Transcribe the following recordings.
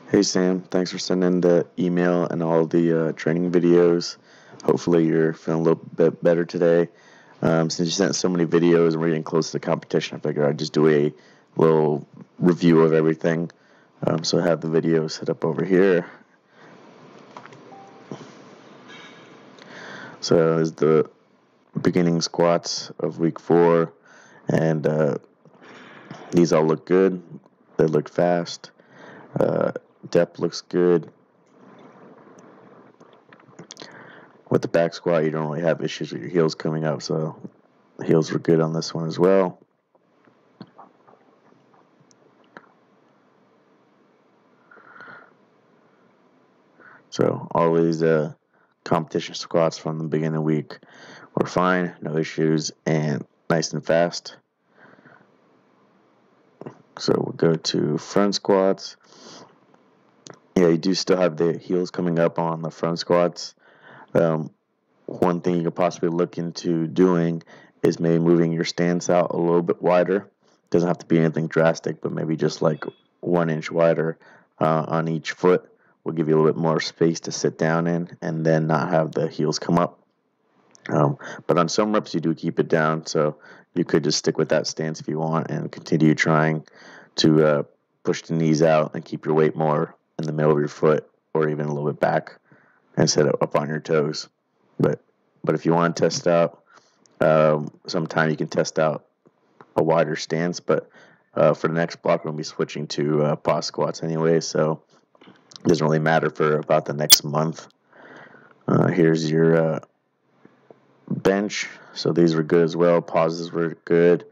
Hey Sam, thanks for sending the email and all the training videos. Hopefully you're feeling a little bit better today. Since you sent so many videos and we're getting close to the competition, I figured I'd just do a little review of everything. So I have the video set up over here. So is the beginning squats of week 4, and these all look good. They look fast. Depth looks good. With the back squat, you don't really have issues with your heels coming up, so the heels were good on this one as well. So all these competition squats from the beginning of the week were fine, no issues, and nice and fast. So we'll go to front squats. Yeah, you do still have the heels coming up on the front squats. One thing you could possibly look into doing is maybe moving your stance out a little bit wider. Doesn't have to be anything drastic, but maybe just like 1 inch wider on each foot will give you a little bit more space to sit down in and then not have the heels come up. But on some reps, you do keep it down, so you could just stick with that stance if you want and continue trying to push the knees out and keep your weight more in the middle of your foot or even a little bit back instead of up on your toes. But if you want to test out, sometime you can test out a wider stance. But for the next block, we're going to be switching to pause squats anyway, so it doesn't really matter for about the next month. Here's your bench. So these were good as well. Pauses were good.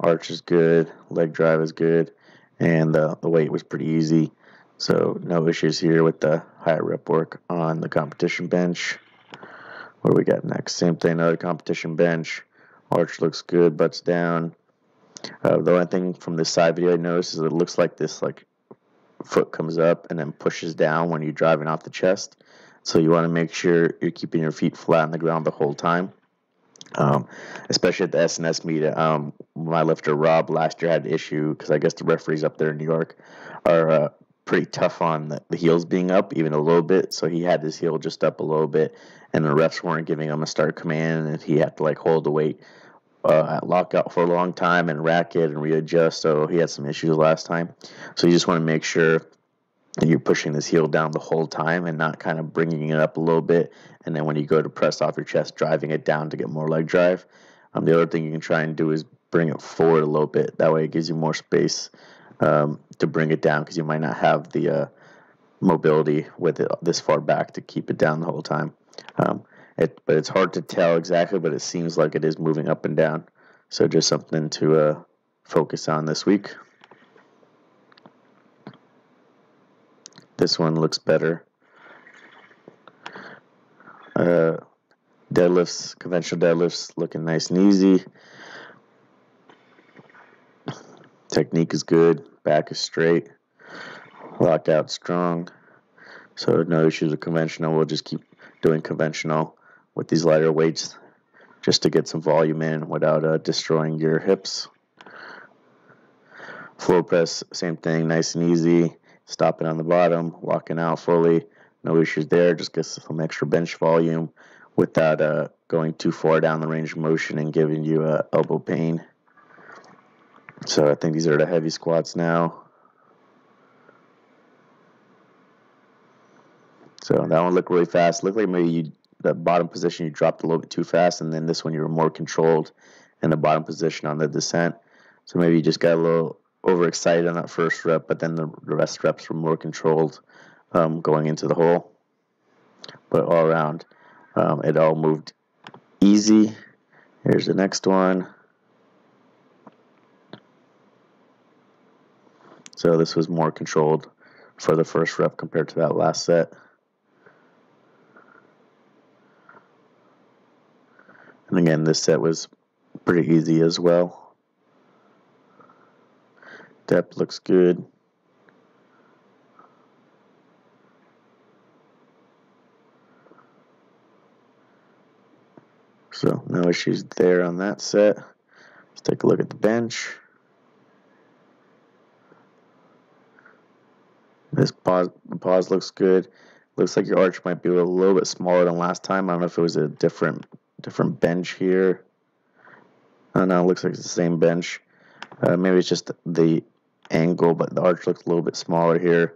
Arch is good. Leg drive is good. And the weight was pretty easy. So no issues here with the higher rep work on the competition bench. What do we got next? Same thing, another competition bench. Arch looks good, butts down. The only thing from this side video I noticed is it looks like this foot comes up and then pushes down when you're driving off the chest. So you want to make sure you're keeping your feet flat on the ground the whole time. Especially at the SNS meet. My lifter Rob last year had an issue because I guess the referees up there in New York are pretty tough on the heels being up even a little bit. So he had his heel just up a little bit, and the refs weren't giving him a start command, and he had to hold the weight at lockout for a long time and rack it and readjust. So he had some issues last time. So you just want to make sure that you're pushing this heel down the whole time and not kind of bringing it up a little bit, and then when you go to press off your chest, driving it down to get more leg drive. The other thing you can try and do is bring it forward a little bit. That way it gives you more space to bring it down, because you might not have the mobility with it this far back to keep it down the whole time. But it's hard to tell exactly, but it seems like it is moving up and down. So just something to focus on this week. This one looks better. Deadlifts, conventional deadlifts, looking nice and easy. Technique is good. Back is straight. Lockout strong. So no issues with conventional. We'll just keep doing conventional with these lighter weights just to get some volume in without destroying your hips. Floor press, same thing, nice and easy. Stopping on the bottom, locking out fully. No issues there. Just get some extra bench volume without going too far down the range of motion and giving you elbow pain. So I think these are the heavy squats now. So that one looked really fast. Looked like maybe the bottom position you dropped a little bit too fast, and then this one you were more controlled in the bottom position on the descent. So maybe you just got a little overexcited on that first rep, but then the rest reps were more controlled going into the hole. But all around, it all moved easy. Here's the next one. So this was more controlled for the first rep compared to that last set. And again, this set was pretty easy as well. Depth looks good. So no issues there on that set. Let's take a look at the bench. The pause looks good. Looks like your arch might be a little bit smaller than last time. I don't know if it was a different bench here. I don't know, it looks like it's the same bench. Maybe it's just the angle, but the arch looks a little bit smaller here.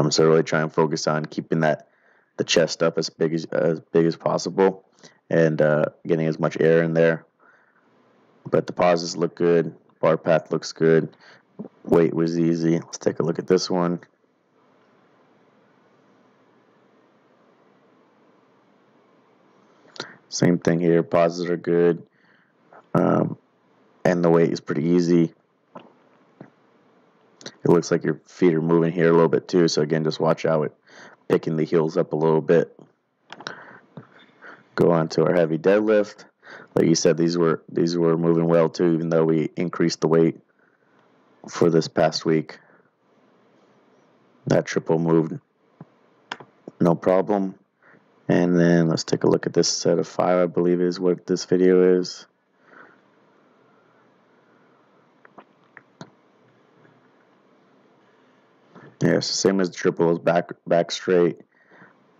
So really try and focus on keeping the chest up as big as possible, and getting as much air in there. But the pauses look good. Bar path looks good. Weight was easy. Let's take a look at this one. Same thing here. Pauses are good. And the weight is pretty easy. It looks like your feet are moving here a little bit too. So again, just watch out with picking the heels up a little bit. Go on to our heavy deadlift. Like you said, these were moving well too, even though we increased the weight for this past week. That triple moved no problem. And then let's take a look at this set of 5, I believe is what this video is. Yes, same as the triple, back straight.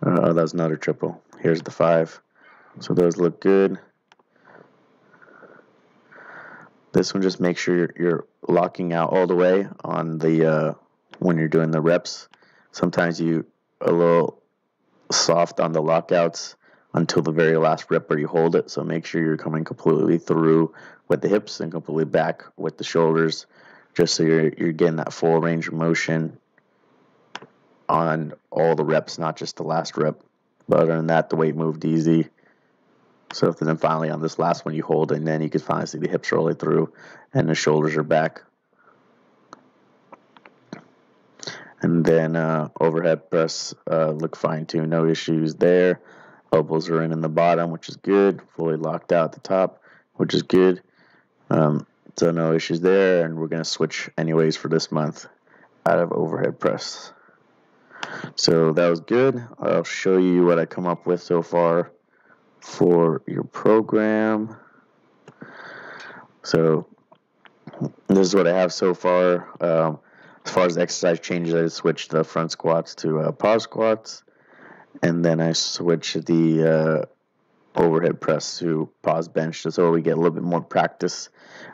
Oh, that's another triple. Here's the 5. So those look good. This one, just make sure you're locking out all the way on the when you're doing the reps. Sometimes you a little soft on the lockouts until the very last rep where you hold it. So make sure you're coming completely through with the hips and completely back with the shoulders, just so you're getting that full range of motion on all the reps, not just the last rep. But other than that, the weight moved easy. So if then finally on this last one you hold it, and then you can finally see the hips rolling through and the shoulders are back. And then overhead press look fine too, no issues there. Elbows are in the bottom, which is good. Fully locked out at the top, which is good. So no issues there, and we're going to switch anyways for this month out of overhead press. So that was good. I'll show you what I come up with so far for your program. So this is what I have so far. As far as exercise changes, I switched the front squats to pause squats, and then I switched the overhead press to pause bench, so we get a little bit more practice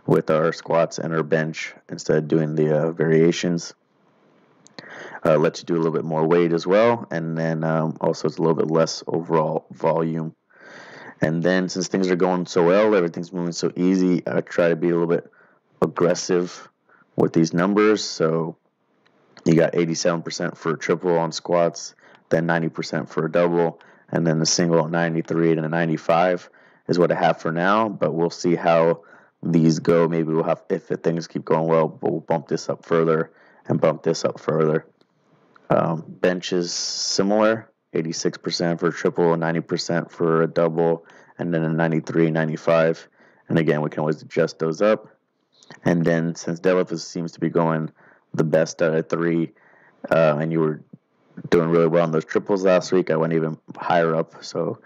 with our squats and our bench instead of doing the variations. Lets you do a little bit more weight as well, and then also it's a little bit less overall volume. And then since things are going so well, everything's moving so easy, I try to be a little bit aggressive with these numbers. So you got 87% for a triple on squats, then 90% for a double, and then the single at 93 and a 95 is what I have for now. But we'll see how these go. Maybe we'll have, if things keep going well, we'll bump this up further and bump this up further. Bench is similar, 86% for a triple, 90% for a double, and then a 93, 95. And again, we can always adjust those up. And then since deadlift seems to be going the best out of 3, and you were doing really well on those triples last week, I went even higher up. So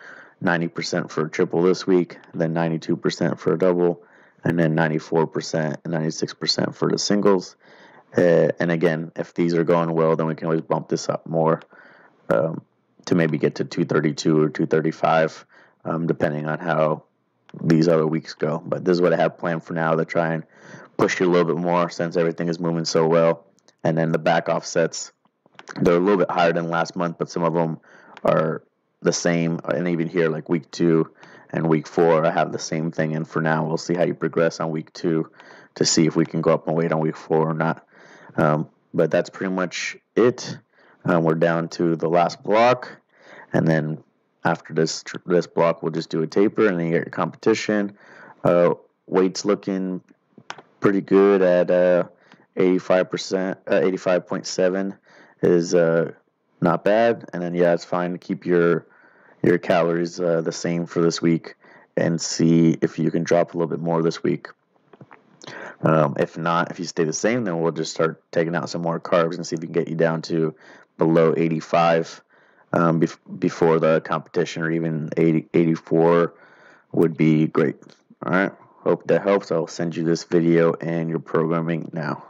90% for a triple this week, then 92% for a double, and then 94% and 96% for the singles. And again, if these are going well, then we can always bump this up more to maybe get to 232 or 235, depending on how these other weeks go. But this is what I have planned for now, to try and push you a little bit more since everything is moving so well. And then the back offsets, they're a little bit higher than last month, but some of them are the same. And even here, like week 2 and week 4, I have the same thing. And for now, we'll see how you progress on week 2 to see if we can go up and weight on week 4 or not. But that's pretty much it. We're down to the last block, and then after this block, we'll just do a taper, and then you get your competition. Weight's looking pretty good at 85%, 85.7 is not bad. And then yeah, it's fine to keep your calories the same for this week, and see if you can drop a little bit more this week. If not, if you stay the same, then we'll just start taking out some more carbs and see if we can get you down to below 85 before the competition, or even 84 would be great. All right, hope that helps. I'll send you this video and your programming now.